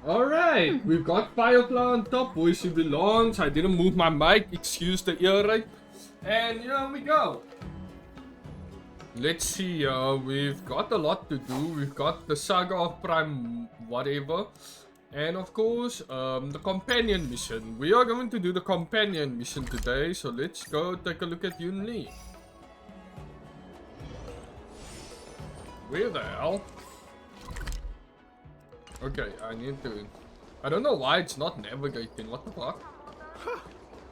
Alright, we've got Firefly on top, where she belongs. I didn't move my mic, excuse the ear rape. And here we go. Let's see, we've got a lot to do. We've got the Saga of Prime whatever. And of course, the companion mission. We are going to do the companion mission today, so let's go take a look at Yunli. Where the hell? Okay, I need to... I don't know why it's not navigating. What the fuck?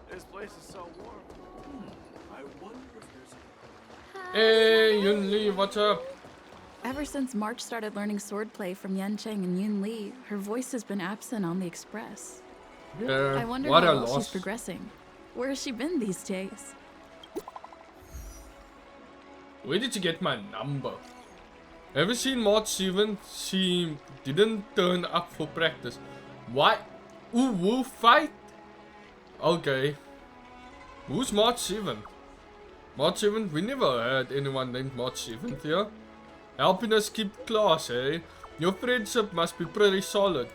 This place is so warm. I wonder if there's Hey, Yunli, what's up? Ever since March started learning swordplay from Yancheng and Yunli, her voice has been absent on the express. Yeah, I wonder what how a well she's loss. progressing. Where has she been these days? Where did you get my number? Ever seen March 7th? She didn't turn up for practice. Why? Ooh, woo fight? Okay. Who's March 7th? March 7th? We never had anyone named March 7th here. Helping us keep class, eh? Your friendship must be pretty solid.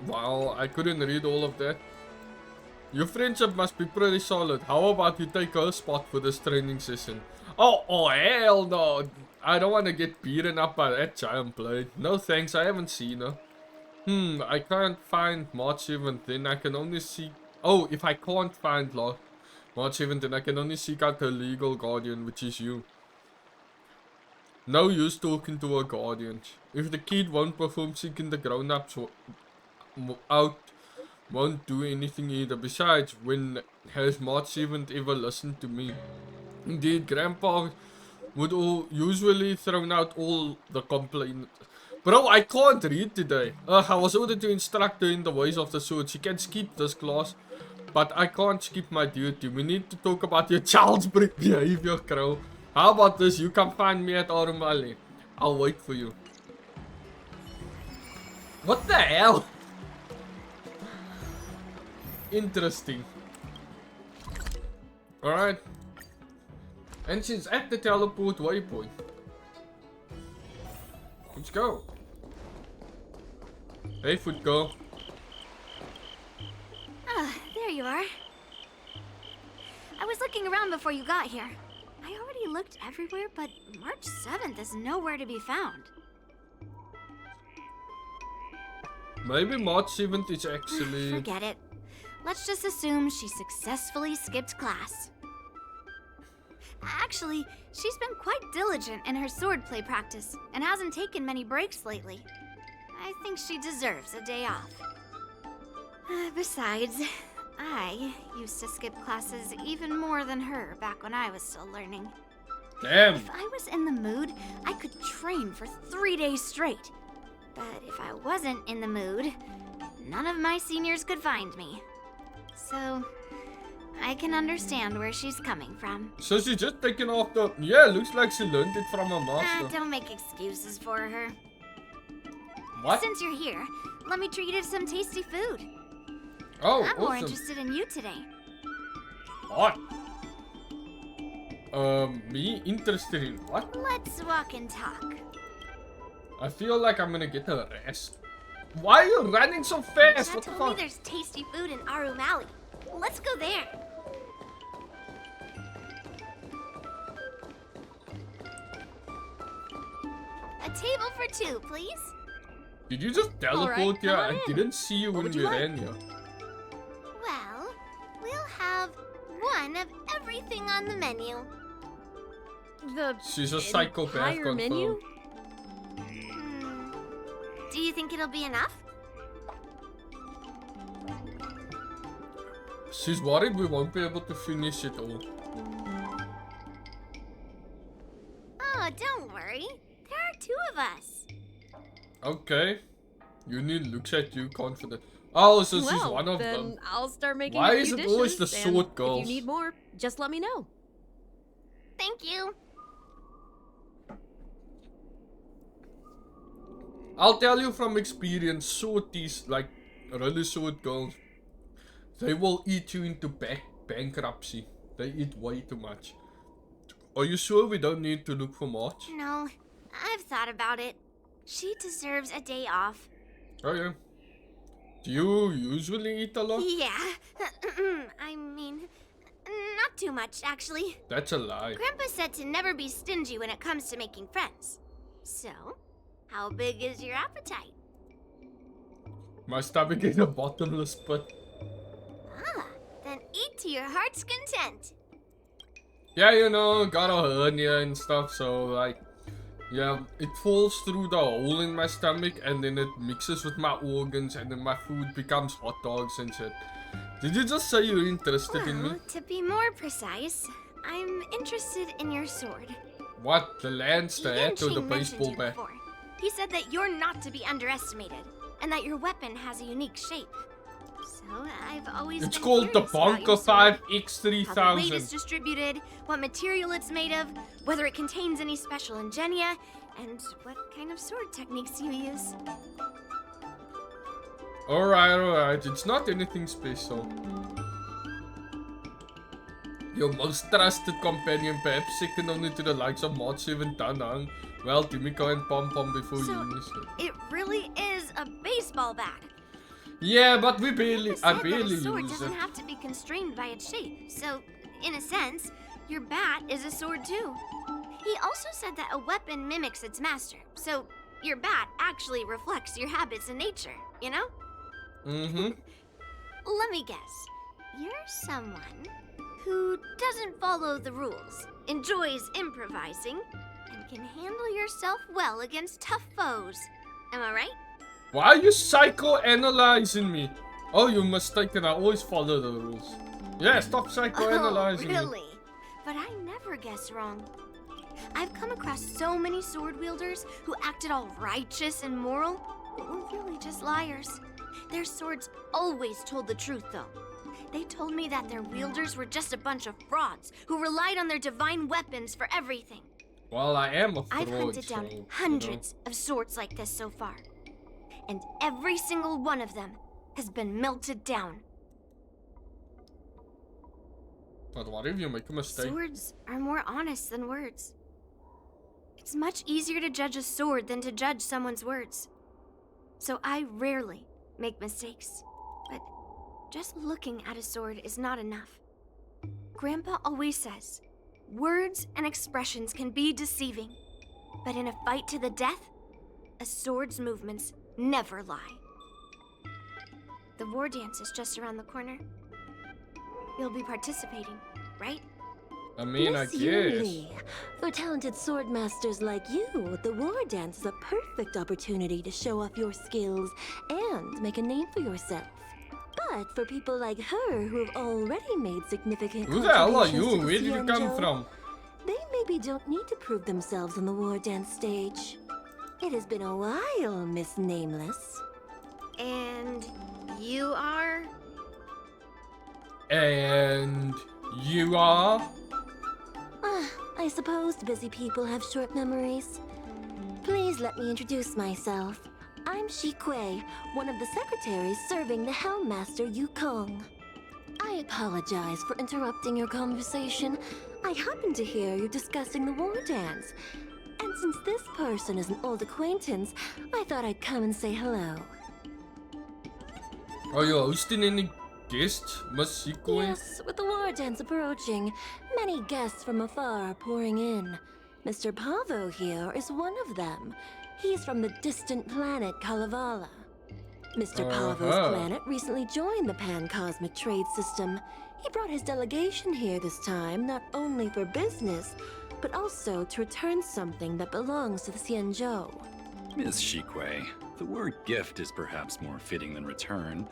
Wow, I couldn't read all of that. Your friendship must be pretty solid. How about you take her spot for this training session? Oh hell no. I don't want to get beaten up by that giant blade. No thanks, I haven't seen her. I can't find March 7th, then I can only see... Oh, if I can't find March 7th, then I can only seek out her legal guardian, which is you. No use talking to her guardians. If the kid won't perform, seeking the grown-ups out won't do anything either. Besides, when has March 7th ever listened to me? Indeed, Grandpa would usually thrown out all the complaints. Bro, I can't read today. I was ordered to instruct her in the ways of the sword. She can skip this class, but I can't skip my duty. We need to talk about your child's behavior, Crow. How about this? You come find me at Arumali. I'll wait for you. What the hell? Interesting. Alright. And she's at the teleport waypoint. Let's go. Hey, foot girl. Ah, there you are. I was looking around before you got here. I already looked everywhere, but March 7th is nowhere to be found. Maybe March 7th is actually... Forget it. Let's just assume she successfully skipped class. Actually, she's been quite diligent in her swordplay practice and hasn't taken many breaks lately. I think she deserves a day off. Besides, I used to skip classes even more than her back when I was still learning. Damn. If I was in the mood, I could train for 3 days straight. But if I wasn't in the mood, none of my seniors could find me. So, I can understand where she's coming from. So she's just taking off the... Yeah, looks like she learned it from her master. Don't make excuses for her. What? Since you're here, let me treat you to some tasty food. Oh, I'm more awesome. interested in you today. What? Me interested in what? Let's walk and talk. I feel like I'm gonna get a rest. Why are you running so fast? Dad What the told me fuck? there's tasty food in Arum Alley. Let's go there. A table for two, please. Did you just teleport Alright, here? come on I in. didn't see you when would we you like? ran here. Well, we'll have one of everything on the menu. The She's a psychopath entire confirmed. menu? Do you think it'll be enough? She's worried we won't be able to finish it all. Oh, don't worry. There are two of us. Okay. Yuni looks at you confident. Oh, so she's Well, one of then them. I'll start making Why a is few it always dishes, the and sword girls? If you need more, just let me know. Thank you. I'll tell you from experience, swordties, like really sword girls, they will eat you into bankruptcy. They eat way too much. Are you sure we don't need to look for March? No, I've thought about it. She deserves a day off. Oh yeah. Do you usually eat a lot? Yeah. I mean, not too much, actually. That's a lie. Grandpa said to never be stingy when it comes to making friends. So, how big is your appetite? My stomach is a bottomless pit. Ah, then eat to your heart's content. Yeah, you know, got a hernia and stuff, so like, yeah, it falls through the hole in my stomach and then it mixes with my organs and then my food becomes hot dogs and shit. Did you just say you're interested in me? Well, to be more precise, I'm interested in your sword. What? The lance, the hat, or the Yanqing mentioned baseball you bat? before. He said that you're not to be underestimated, and that your weapon has a unique shape. So I've always It's been called the curious about your Bonker sword. 5X3000. How the weight is distributed, what material it's made of, whether it contains any special ingenia, and what kind of sword techniques you use. Alright, it's not anything special. Your most trusted companion, perhaps second only to the likes of Mod 7 Tanang. Well, Timiko and Pom Pom before Yunli said. It really is a baseball bat. Yeah, but I He barely said that a use sword it. doesn't have to be constrained by its shape. So, in a sense, your bat is a sword too. He also said that a weapon mimics its master. So, your bat actually reflects your habits and nature, you know? Mm-hmm. Let me guess. You're someone who doesn't follow the rules, enjoys improvising, and can handle yourself well against tough foes. Am I right? Why are you psychoanalyzing me? Oh, you're mistaken. I always follow the rules. Yeah, stop psychoanalyzing me. Really? But I never guess wrong. I've come across so many sword wielders who acted all righteous and moral, but were really just liars. Their swords always told the truth, though. They told me that their wielders were just a bunch of frauds who relied on their divine weapons for everything. Well, I am a fraud, I've hunted down so, hundreds of swords like this so far, and every single one of them has been melted down. But what if you make a mistake? Swords are more honest than words. It's much easier to judge a sword than to judge someone's words. So I rarely make mistakes. But just looking at a sword is not enough. Grandpa always says, words and expressions can be deceiving. But in a fight to the death, a sword's movements never lie. The war dance is just around the corner. You'll be participating, right? I mean, I Miss guess. Yunli, for talented sword masters like you, the war dance is a perfect opportunity to show off your skills and make a name for yourself. But for people like her who have already made significant Who the hell are contributions you? to the Where did you come Xianzhou, from? they maybe don't need to prove themselves on the war dance stage. It has been a while, Miss Nameless. And you are? And you are? I suppose busy people have short memories. Please let me introduce myself. I'm Shi Kui, one of the secretaries serving the Helmmaster Yukong. I apologize for interrupting your conversation. I happened to hear you discussing the war dance. And since this person is an old acquaintance, I thought I'd come and say hello. Are you hosting any guests, Miss Shikoi? Yes, with the war dance approaching, many guests from afar are pouring in. Mr. Pavo here is one of them. He's from the distant planet Kalevala. Mr. Pavo's planet recently joined the Pan-Cosmic Trade System. He brought his delegation here this time, not only for business, but also to return something that belongs to the Xianzhou. Miss Shikui, the word gift is perhaps more fitting than return.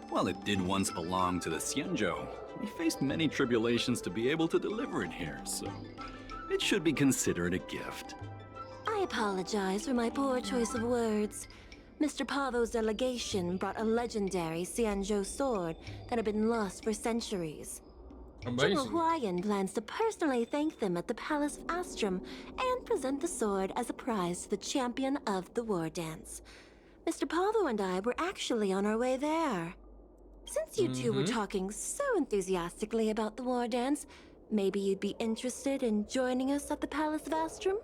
While it did once belong to the Xianzhou, we faced many tribulations to be able to deliver it here, so it should be considered a gift. I apologize for my poor choice of words. Mr. Pavo's delegation brought a legendary Xianzhou sword that had been lost for centuries. General Amazing. Huayan plans to personally thank them at the Palace of Astrum and present the sword as a prize to the champion of the war dance. Mr. Pavo and I were actually on our way there. Since you two were talking so enthusiastically about the war dance, maybe you'd be interested in joining us at the Palace of Astrum?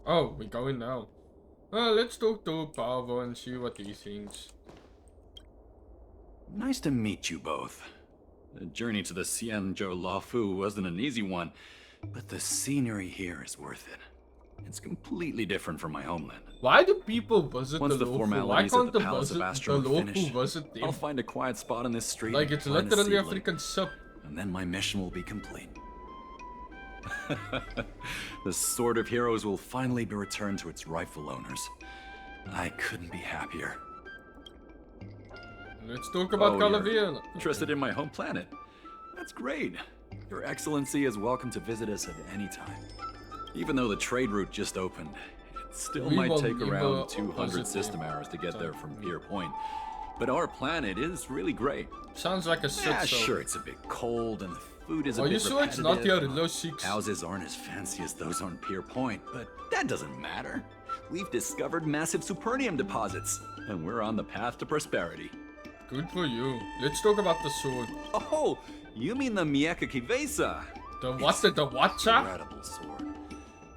Oh, we're going now. Well, let's talk to Pavo and see what he thinks. Nice to meet you both. The journey to the Xianzhou Luofu wasn't an easy one, but the scenery here is worth it. It's completely different from my homeland. Why do people visit Once the the Luofu? Why formalities can't at the Palace of the Astrum are Luofu finished, visit them? I'll find a quiet spot on this street. Like and it's plant a literally seedling, African sub. and then my mission will be complete. The Sword of Heroes will finally be returned to its rightful owners. I couldn't be happier. Let's talk about Calavera. Interested in my home planet? That's great. Your Excellency is welcome to visit us at any time. Even though the trade route just opened, it still might take around 200 system hours to get there from Pier Point. But our planet is really great. Sounds like a Yeah, shit show. sure, it's a bit cold and the food is a Are bit you sure it's not repetitive. your low six? Houses aren't as fancy as those on Pier Point, but that doesn't matter. We've discovered massive supernium deposits, and we're on the path to prosperity. Good for you. Let's talk about the sword. Oh, you mean the Mieka Kivesa? The what? The Watcha? Incredible sword.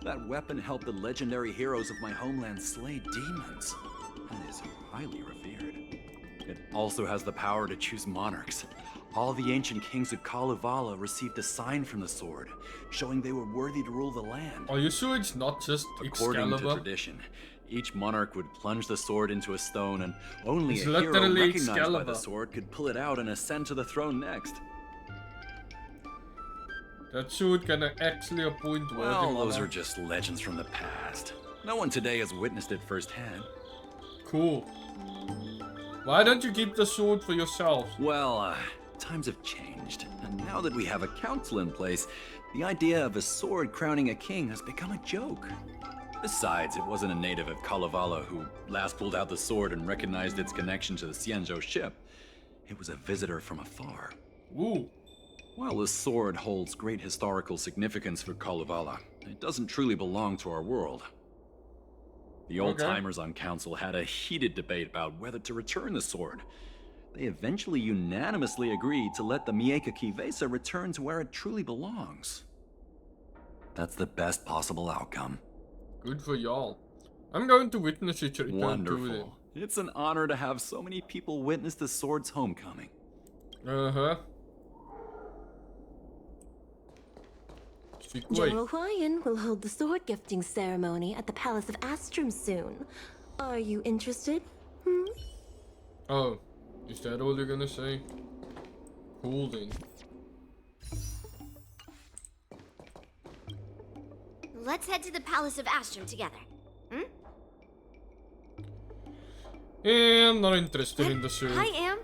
That weapon helped the legendary heroes of my homeland slay demons, and is highly revered. It also has the power to choose monarchs. All the ancient kings of Kalevala received a sign from the sword, showing they were worthy to rule the land. Are you sure it's not just According to Excalibur? tradition, each monarch would plunge the sword into a stone, and only It's a hero literally recognized by Excalibur. the sword could pull it out and ascend to the throne next. That sword can actually appoint Well, worthy those are monarch. just legends from the past. No one today has witnessed it firsthand. Cool. Why don't you keep the sword for yourself? Well, times have changed, and now that we have a council in place, the idea of a sword crowning a king has become a joke. Besides, it wasn't a native of Kalevala who last pulled out the sword and recognized its connection to the Xianzhou ship. It was a visitor from afar. Ooh. While the sword holds great historical significance for Kalevala, it doesn't truly belong to our world. The old-timers on council had a heated debate about whether to return the sword. They eventually unanimously agreed to let the Mieka Kivesa return to where it truly belongs. That's the best possible outcome. Good for y'all. I'm going to witness its return to them. Wonderful. It's an honor to have so many people witness the sword's homecoming. Uh-huh. General Huayan will hold the sword gifting ceremony at the Palace of Astrum soon. Are you interested? Oh, is that all you're gonna say? Cool then. Let's head to the Palace of Astrum together. Yeah, I'm not interested in the sword. I am.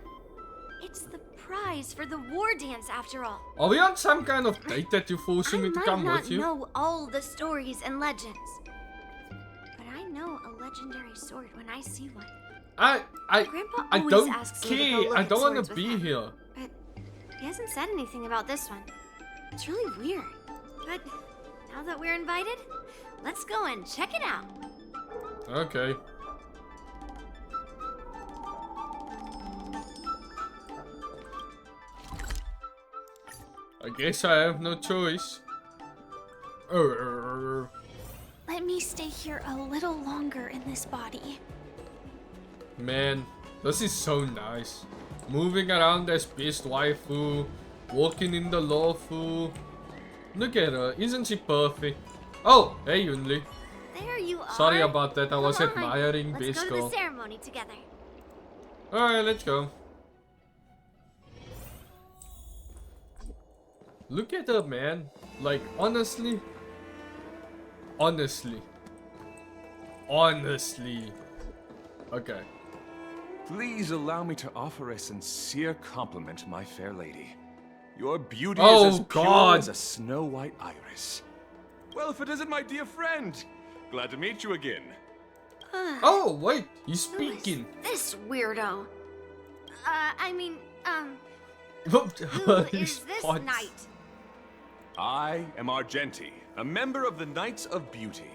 It's the prize for the war dance, after all. Are we on some kind of date that you're forcing I me to might come not with you? know all the stories and legends, but I know a legendary sword when I see one. Grandpa I always don't asks me to go care. look I at don't want swords to with be him. here. But he hasn't said anything about this one. It's really weird. But now that we're invited, let's go and check it out. Okay. I guess I have no choice. Let me stay here a little longer in this body. Man, this is so nice. Moving around as best waifu, walking in the Luofu. Look at her, isn't she perfect? Oh, hey Yunli. There you are. Sorry about that, I was Come on, admiring let's best go to girl. the ceremony together. Alright, let's go. Look at her, man. Like, honestly. Honestly. Okay. Please allow me to offer a sincere compliment, my fair lady. Your beauty Oh, is as pure God. as a snow white iris. Well, if it isn't my dear friend. Glad to meet you again. Oh, wait, he's Who is speaking. this weirdo? Who His is this spots. knight? I am Argenti, a member of the Knights of Beauty.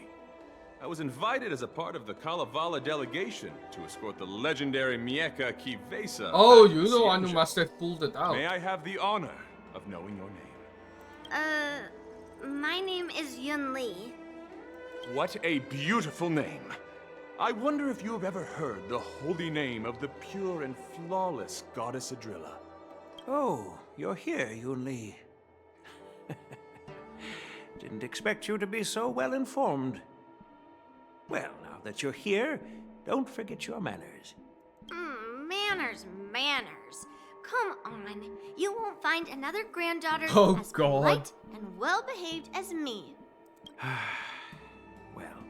I was invited as a part of the Kalevala delegation to escort the legendary Mieka Kivesa. Oh, back to you the one who Xianzhou. must have pulled it out. May I have the honor of knowing your name? My name is Yunli. What a beautiful name. I wonder if you have ever heard the holy name of the pure and flawless goddess Adrilla. Oh, you're here, Yunli. Didn't expect you to be so well informed. Well, now that you're here, don't forget your manners. Manners, manners. Come on. You won't find another granddaughter Oh, as God. polite and well-behaved as me. Well,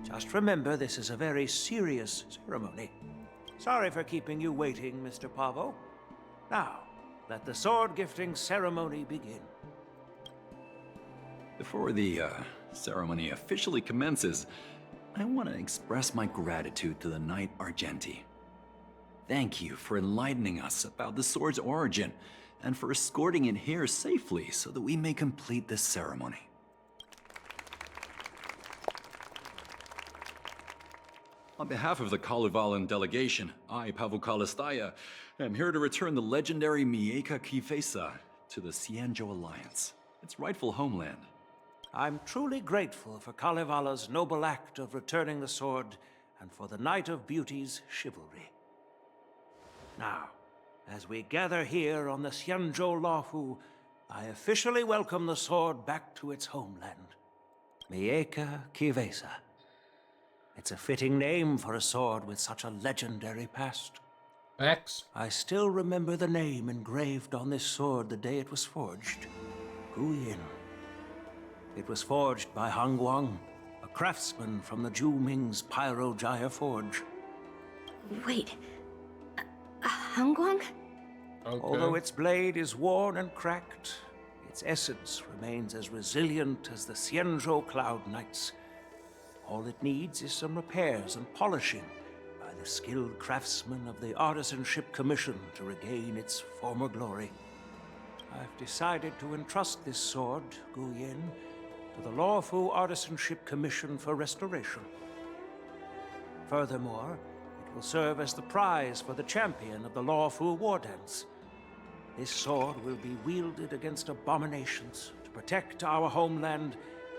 just remember this is a very serious ceremony. Sorry for keeping you waiting, Mr. Pavo. Now, let the sword gifting ceremony begin. Before the ceremony officially commences, I want to express my gratitude to the Knight Argenti. Thank you for enlightening us about the sword's origin and for escorting it here safely so that we may complete this ceremony. On behalf of the Kalevalan delegation, I, Pavel Kalistaya, am here to return the legendary Mieka Kifesa to the Xianzhou Alliance, its rightful homeland. I'm truly grateful for Kalevala's noble act of returning the sword and for the Knight of Beauty's chivalry. Now, as we gather here on the Xianzhou Laofu, I officially welcome the sword back to its homeland. Mieka Kifesa. It's a fitting name for a sword with such a legendary past. X. I still remember the name engraved on this sword the day it was forged. Gu Yin. It was forged by Han Guang, a craftsman from the Zhu Ming's Pyro Jaya Forge. Wait. Hangguang? Okay. Although its blade is worn and cracked, its essence remains as resilient as the Xianzhou Cloud Knights. All it needs is some repairs and polishing by the skilled craftsmen of the Artisanship Commission to regain its former glory. I've decided to entrust this sword, Gu Yin, to the Laofu Artisanship Commission for restoration. Furthermore, it will serve as the prize for the champion of the Laofu War Dance. This sword will be wielded against abominations to protect our homeland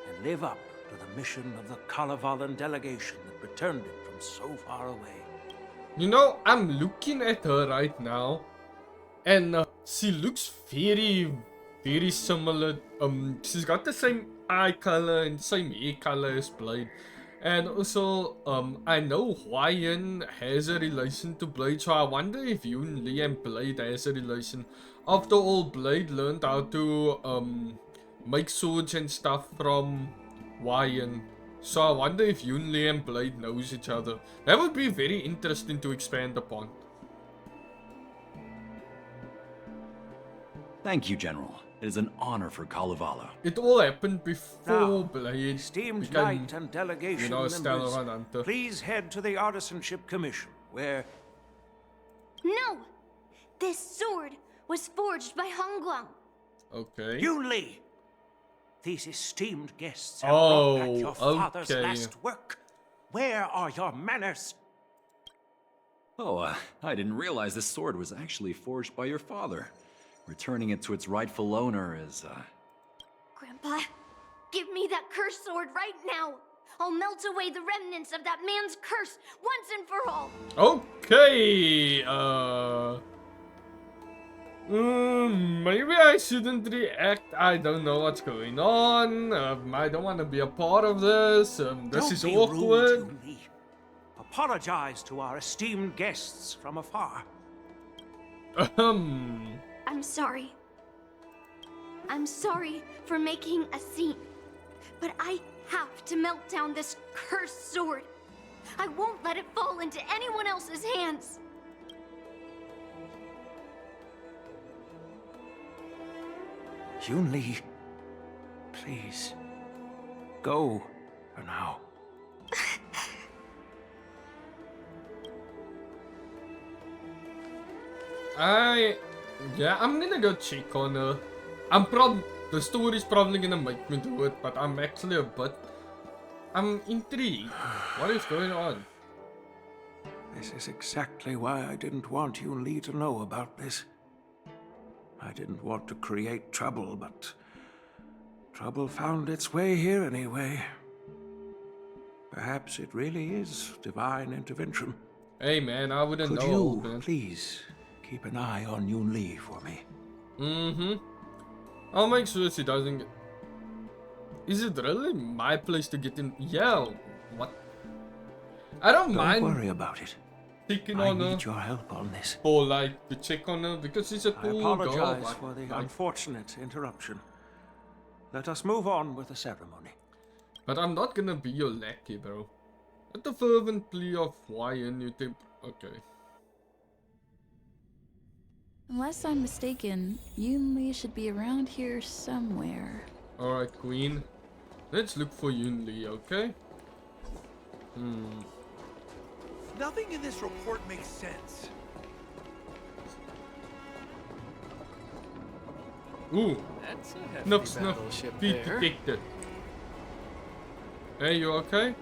and live up to the mission of the Kalevalan delegation that returned it from so far away. You know, I'm looking at her right now, and she looks very, very similar. She's got the same eye color and same hair color as Blade. And also, I know Huayan has a relation to Blade, so I wonder if Yunli and Blade has a relation. After all, Blade learned how to make swords and stuff from Huayan. So I wonder if Yunli and Blade knows each other. That would be very interesting to expand upon. Thank you, General. It is an honor for Kalevala. It all happened before Now, Blade Esteemed became, Knight and delegation you know, a stellar members, hunter. please head to the Artisanship Commission, where... No! This sword was forged by Hangguang. Okay. Yunli! These esteemed guests have brought back your father's okay. last work. Where are your manners? Oh, I didn't realize this sword was actually forged by your father. Returning it to its rightful owner is, Grandpa, give me that cursed sword right now. I'll melt away the remnants of that man's curse once and for all. Okay, maybe I shouldn't react. I don't know what's going on. I don't want to be a part of this. This is Don't be awkward. rude, Yunli. Apologize to our esteemed guests from afar. I'm sorry. I'm sorry for making a scene. But I have to melt down this cursed sword. I won't let it fall into anyone else's hands. Yunli, please, go for now. Yeah, I'm gonna go check on her. The story's probably gonna make me do it, but I'm actually I'm intrigued. What is going on? This is exactly why I didn't want Yunli to know about this. I didn't want to create trouble, but trouble found its way here anyway. Perhaps it really is divine intervention. Hey man, I wouldn't Could know. you Man. please keep an eye on Yunli for me? Mm-hmm. I'll make sure she doesn't get... Is it really my place to get in? Yeah. What? I don't mind Don't worry about it. checking I on her need your help on this. for like to check on her because she's a I cool girl. apologize but, for the like, unfortunate interruption. Let us move on with the ceremony. but I'm not gonna be your lackey, bro. At the fervent plea of why and you think okay. Unless I'm mistaken, Yunli should be around here somewhere. Alright, Queen. Let's look for Yunli, okay? Nothing in this report makes sense. Ooh, That's a hefty snuff snuff, battleship feet there. detected. Hey, you okay?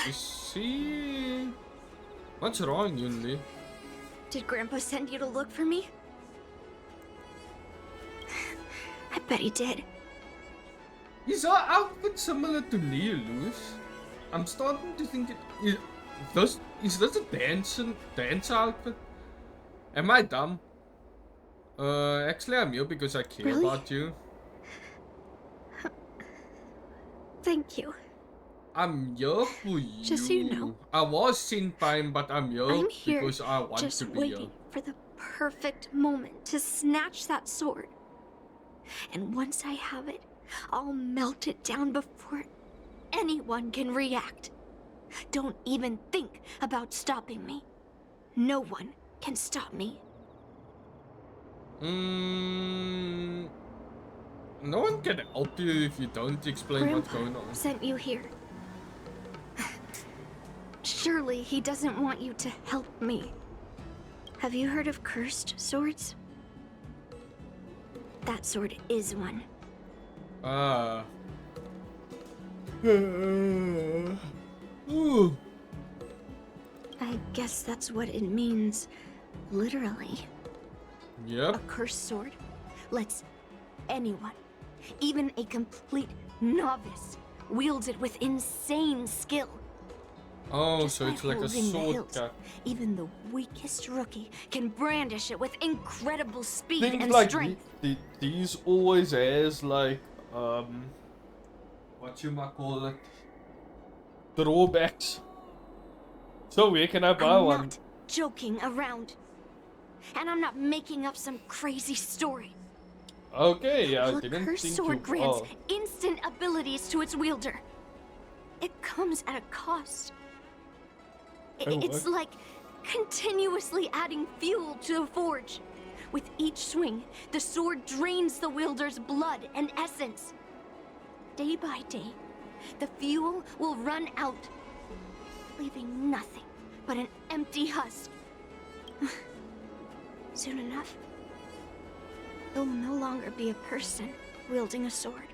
Is she... What's wrong, Yunli? Did Grandpa send you to look for me? I bet he did. Is our outfit similar to Neolu's? I'm starting to think it is this a dance outfit? Am I dumb? Actually I'm here because I care Really? about you. Thank you. I'm here for you. Just so you know. I was sent by him, but I'm here, I'm here because I want just to be waiting here. for the perfect moment to snatch that sword. And once I have it, I'll melt it down before anyone can react. Don't even think about stopping me. No one can stop me. No one can help you if you don't explain what's Grandpa going on. sent you here. Surely he doesn't want you to help me. Have you heard of cursed swords? That sword is one. Ah. Ooh. I guess that's what it means, literally. A Yep. cursed sword lets anyone, even a complete novice, wield it with insane skill. Oh, Just so by it's like a holding the sword hilt, cut. even the weakest rookie can brandish it with incredible speed Things and like strength. these always has like what you might call it, drawbacks. So where can I buy I'm one? not joking around. And I'm not making up some crazy story. Okay, I The didn't cursed think sword you. grants Oh. instant abilities to its wielder. It comes at a cost. Oh, It's what? like continuously adding fuel to the forge. With each swing, the sword drains the wielder's blood and essence. Day by day, the fuel will run out, leaving nothing but an empty husk. Soon enough, you'll no longer be a person wielding a sword,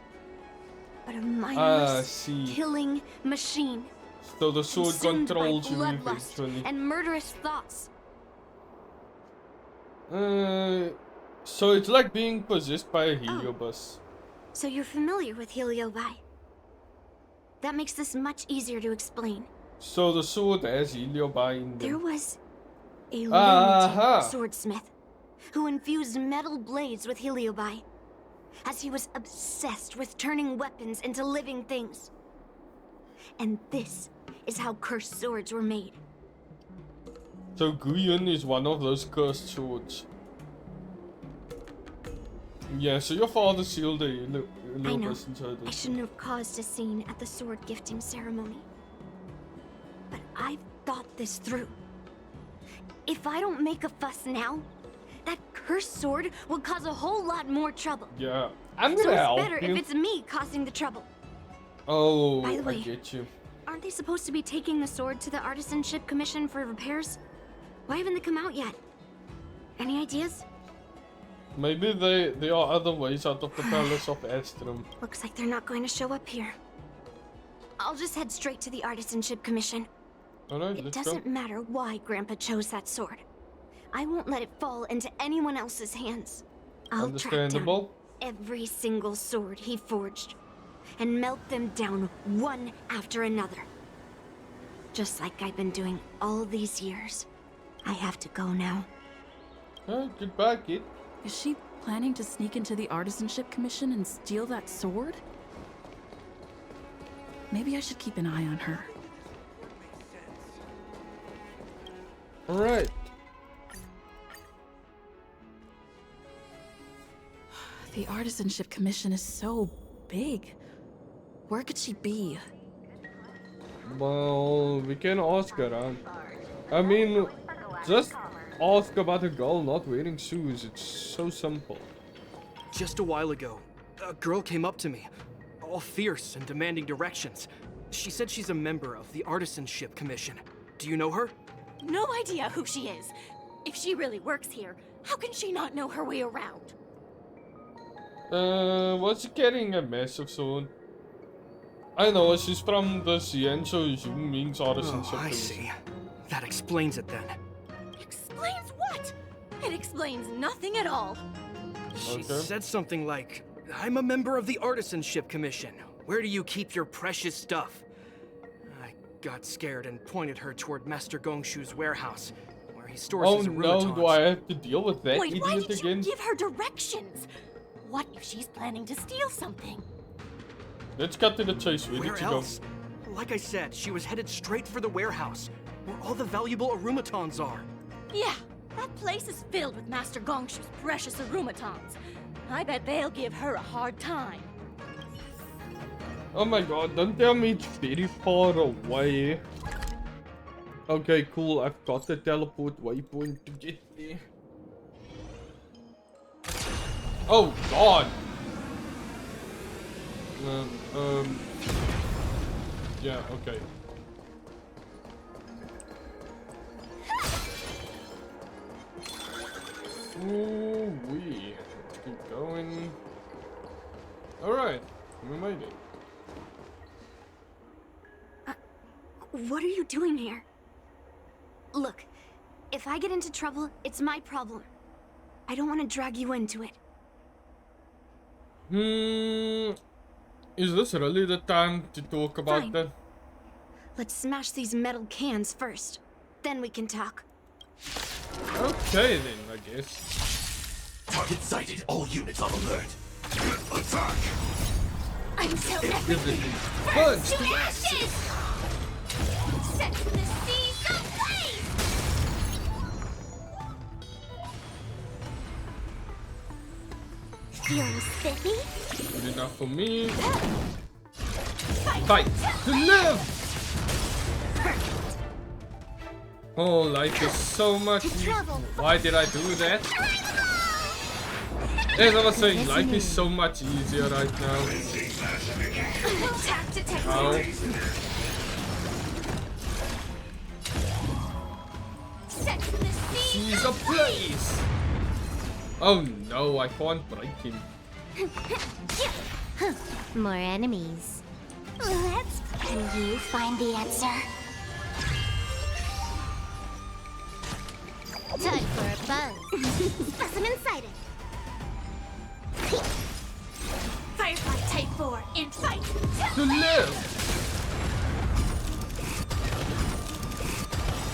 but a mindless, see. killing machine. So the sword Consumed by controls you bloodlust eventually. and murderous thoughts. So it's like being possessed by a heliobus. So you're familiar with Heliobi. That makes this much easier to explain. So the sword has heliobi in There them. was a Aha. lunatic swordsmith who infused metal blades with Heliobi, as he was obsessed with turning weapons into living things. And this is how cursed swords were made. So Guyon is one of those cursed swords. Yeah, so your father sealed a I know. heliobus inside I this. shouldn't have caused a scene at the sword gifting ceremony. But I've thought this through. If I don't make a fuss now, that cursed sword will cause a whole lot more trouble. Yeah, I'm So gonna it's help better you. if it's me causing the trouble. Oh, By the I way, get you. Aren't they supposed to be taking the sword to the Artisanship Commission for repairs? Why haven't they come out yet? Any ideas? Maybe there are other ways out of the Palace of Astrum. Looks like they're not going to show up here. I'll just head straight to the Artisanship Commission. Alright, It let's doesn't go. matter why Grandpa chose that sword. I won't let it fall into anyone else's hands. I'll track down Understandable. every single sword he forged and melt them down one after another. Just like I've been doing all these years. I have to go now. Goodbye, kid. Is she planning to sneak into the Artisanship Commission and steal that sword? Maybe I should keep an eye on her. Alright. The Artisanship Commission is so big. Where could she be? Well, we can ask her. I mean, just ask about a girl not wearing shoes. It's so simple. Just a while ago, a girl came up to me, all fierce and demanding directions. She said she's a member of the Artisanship Commission. Do you know her? No idea who she is. If she really works here, how can she not know her way around? Was she carrying a massive sword? I know, she's from the Xianzhou Yunli's Artisanship. Oh, I see. That explains it then. Explains what? It explains nothing at all. She said something like, I'm a member of the Artisanship Commission. Where do you keep your precious stuff? I got scared and pointed her toward Master Gongshu's warehouse, where he stores his aromatons. No, do I have to deal with that Wait, why idiot did again? you give her directions? What if she's planning to steal something? Let's cut to the chase. Where Where did she else? Like I said, she was headed straight for the warehouse, where all the valuable aromatons are. Yeah, that place is filled with Master Gongshu's precious aromatons. I bet they'll give her a hard time. Oh my god, don't tell me it's very far away. Okay, cool. I've got the teleport waypoint to get there. Oh god! Yeah, okay. Ooh, wee. Let's keep going. Alright, we made it. What are you doing here? Look, if I get into trouble, it's my problem. I don't want to drag you into it. Is this really the time to talk about Fine. that? Let's smash these metal cans first. Then we can talk. Okay then, I guess. Target sighted. All units on alert. Attack! I'm so Everything burns to ashes! Set the seas ablaze! Feeling spiffy? Good enough for me. Fight to live! Oh, life is so much easier. Why did I do that? As I was saying, life is so much easier right now. Attack detected. Ow. Set the seas He's a place! Oh no, I can't break him. More enemies. Can you find the answer? Time for a buzz. Specimen sighted. Firefly Type 4 in fight. To live!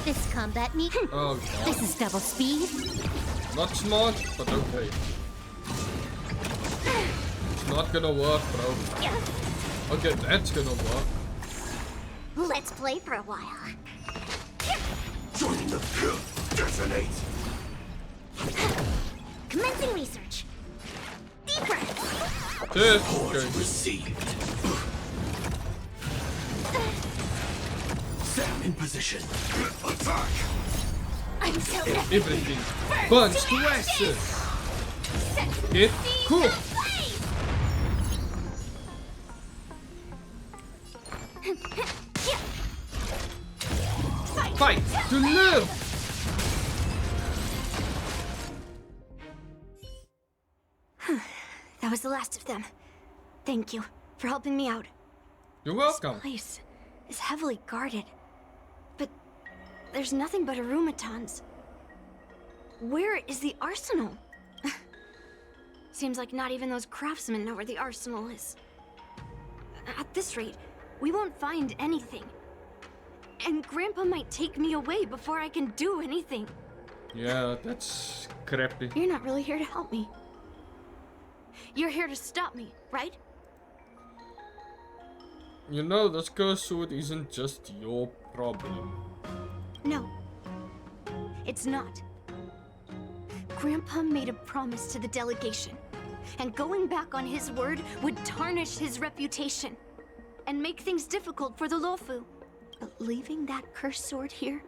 This combat meet. Oh god. This is double speed. Not smart, but okay. It's not gonna work, bro. Okay, that's gonna work. Let's play for a while. Joining the detonate. Commencing research. Deep breath. Okay. Received. Sam in position. Attack! I'm so Everything burns to ashes. Okay, cool. Fight to live. That was the last of them. Thank you for helping me out. You're welcome. This place is heavily guarded, but there's nothing but aromatons. Where is the arsenal? Seems like not even those craftsmen know where the arsenal is. At this rate, we won't find anything. And Grandpa might take me away before I can do anything. Yeah, that's crappy. You're not really here to help me. You're here to stop me, right? You know, this cursed sword isn't just your problem. No, it's not. Grandpa made a promise to the delegation, and going back on his word would tarnish his reputation and make things difficult for the Luofu. But leaving that cursed sword here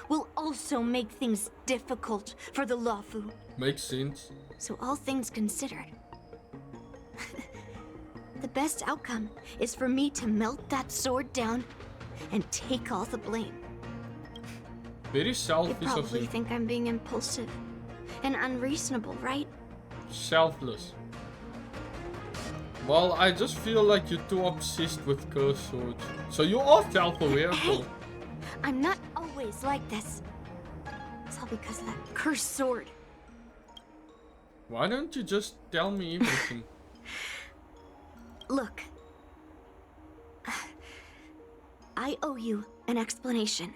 will also make things difficult for the Luofu. Makes sense. So all things considered, the best outcome is for me to melt that sword down and take all the blame. Very You selfish of probably you. think I'm being impulsive and unreasonable, right? Selfless. Well, I just feel like you're too obsessed with cursed swords. So you are self-aware, Hey, though. I'm not always like this. It's all because of that cursed sword. Why don't you just tell me everything? Look, I owe you an explanation.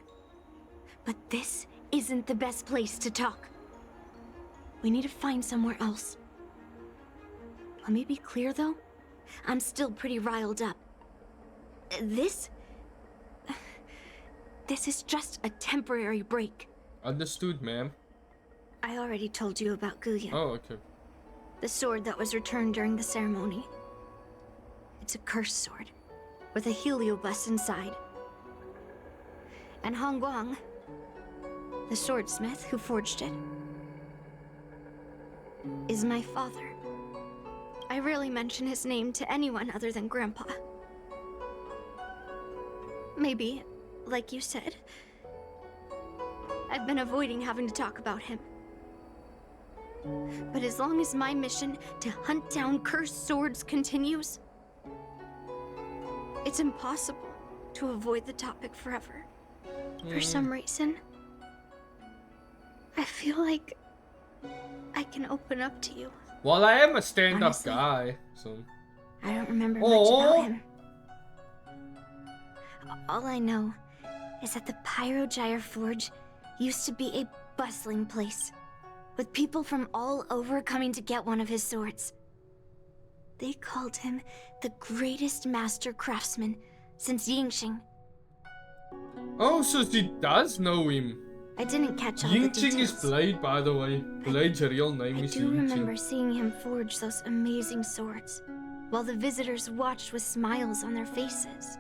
But this isn't the best place to talk. We need to find somewhere else. Let me be clear, though. I'm still pretty riled up. This is just a temporary break. Understood, ma'am. I already told you about Guyan. Oh, okay. The sword that was returned during the ceremony. It's a cursed sword, with a heliobus inside. And Hongguang, the swordsmith who forged it, is my father. I rarely mention his name to anyone other than Grandpa. Maybe, like you said, I've been avoiding having to talk about him. But as long as my mission to hunt down cursed swords continues, it's impossible to avoid the topic forever. For some reason, I feel like I can open up to you. Well, I am a stand-up Honestly, guy, so... I don't remember much Aw. about him. All I know is that the Pyrogyre Forge used to be a bustling place, with people from all over coming to get one of his swords. They called him the greatest master craftsman since Yingxing. Oh, so she does know him. I didn't catch all the Yingxing is details. Blade, by the way. Blade's real name I is do remember Yingxing. seeing him forge those amazing swords, while the visitors watched with smiles on their faces.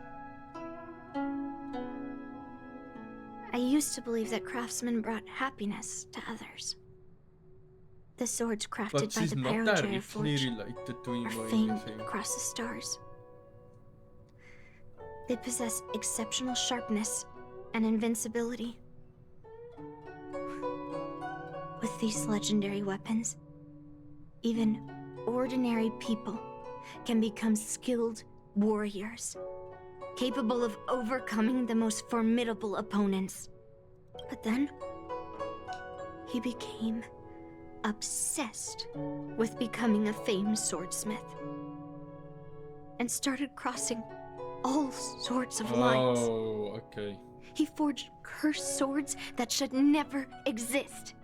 I used to believe that craftsmen brought happiness to others. The swords crafted But by she's the not Pyrogyre directly Forge related to him are or famed anything. across the stars. They possess exceptional sharpness and invincibility. With these legendary weapons, even ordinary people can become skilled warriors, capable of overcoming the most formidable opponents. But then, he became obsessed with becoming a famed swordsmith, and started crossing all sorts of lines. Oh, okay. He forged cursed swords that should never exist.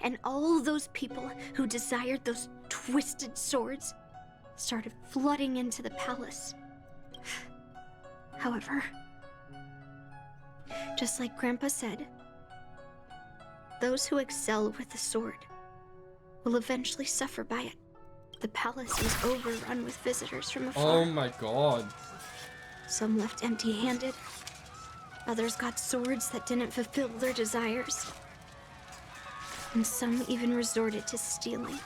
And all those people who desired those twisted swords started flooding into the palace. However, just like Grandpa said, those who excel with the sword will eventually suffer by it. The palace was overrun with visitors from afar. Oh my god. Some left empty-handed. Others got swords that didn't fulfill their desires. And some even resorted to stealing.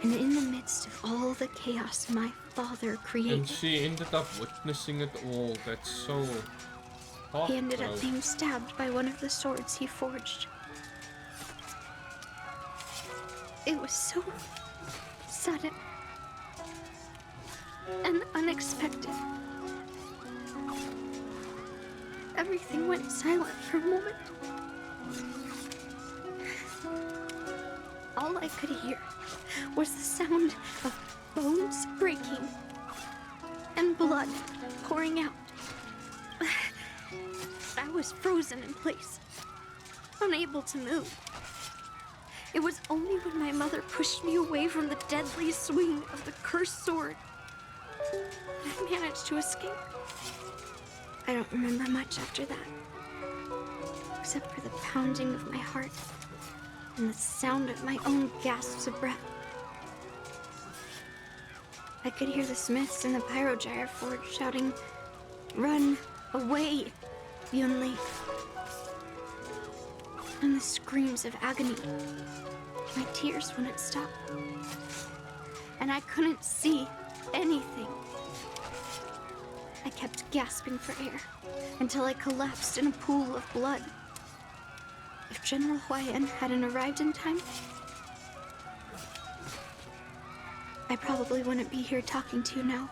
And in the midst of all the chaos my father And created, she ended up witnessing it all. That's so... he ended up heartbroken. being stabbed by one of the swords he forged. It was so sudden and unexpected. Everything went silent for a moment. all I could hear was the sound of bones breaking and blood pouring out. I was frozen in place, unable to move. It was only when my mother pushed me away from the deadly swing of the cursed sword that I managed to escape. I don't remember much after that, except for the pounding of my heart and the sound of my own gasps of breath. I could hear the smiths in the Pyrogyre forge shouting, "Run away, Yunli!" And the screams of agony. My tears wouldn't stop. And I couldn't see anything. I kept gasping for air until I collapsed in a pool of blood. If General Huayan hadn't arrived in time, I probably wouldn't be here talking to you now.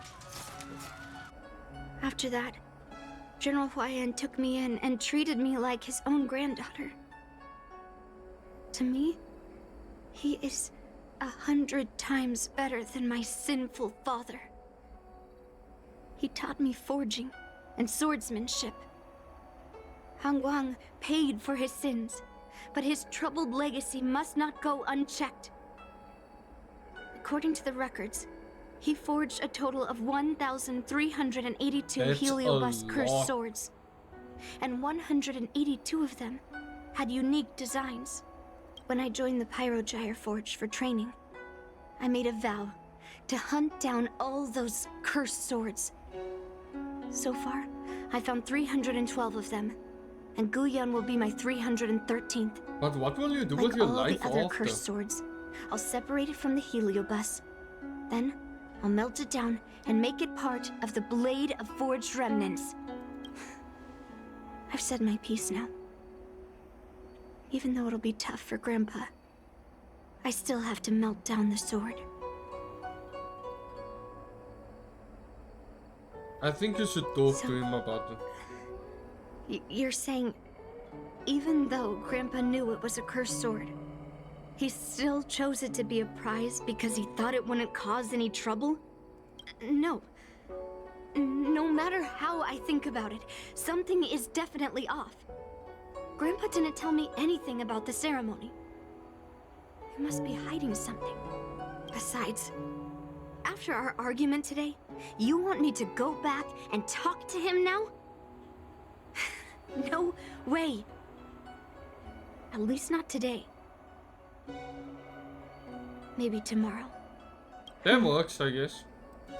After that, General Huayan took me in and treated me like his own granddaughter. To me, he is 100 times better than my sinful father. He taught me forging and swordsmanship. Han Guang paid for his sins, but his troubled legacy must not go unchecked. According to the records, he forged a total of 1,382 That's Heliobus a cursed lot. swords, and 182 of them had unique designs. When I joined the Pyrogyre Forge for training, I made a vow to hunt down all those cursed swords. So far, I found 312 of them, and Guyun will be my 313th. But what will you do Like with your all life the other after? cursed swords, I'll separate it from the Heliobus. Then, I'll melt it down and make it part of the Blade of Forged Remnants. I've said my piece now. Even though it'll be tough for Grandpa, I still have to melt down the sword. I think you should talk So- to him about it. You're saying, even though Grandpa knew it was a cursed sword, he still chose it to be a prize because he thought it wouldn't cause any trouble? No. No matter how I think about it, something is definitely off. Grandpa didn't tell me anything about the ceremony. He must be hiding something. Besides, after our argument today, you want me to go back and talk to him now? No way. At least not today. Maybe tomorrow. That works, I guess.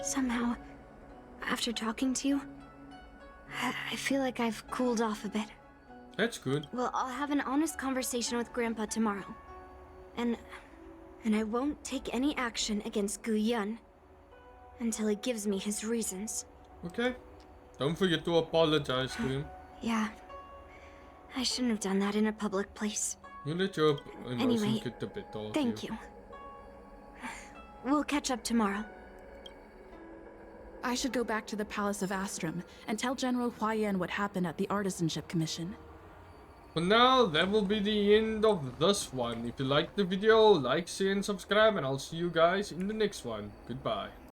Somehow, after talking to you, I feel like I've cooled off a bit. That's good. Well, I'll have an honest conversation with Grandpa tomorrow. And I won't take any action against Guyun until he gives me his reasons. Okay. Don't forget to apologize to him. Yeah. I shouldn't have done that in a public place. You let your emotions Anyway, get the better of Thank you. We'll catch up tomorrow. I should go back to the Palace of Astrum and tell General Huayan what happened at the Artisanship Commission. For now, that will be the end of this one. If you liked the video, like, share, and subscribe, and I'll see you guys in the next one. Goodbye.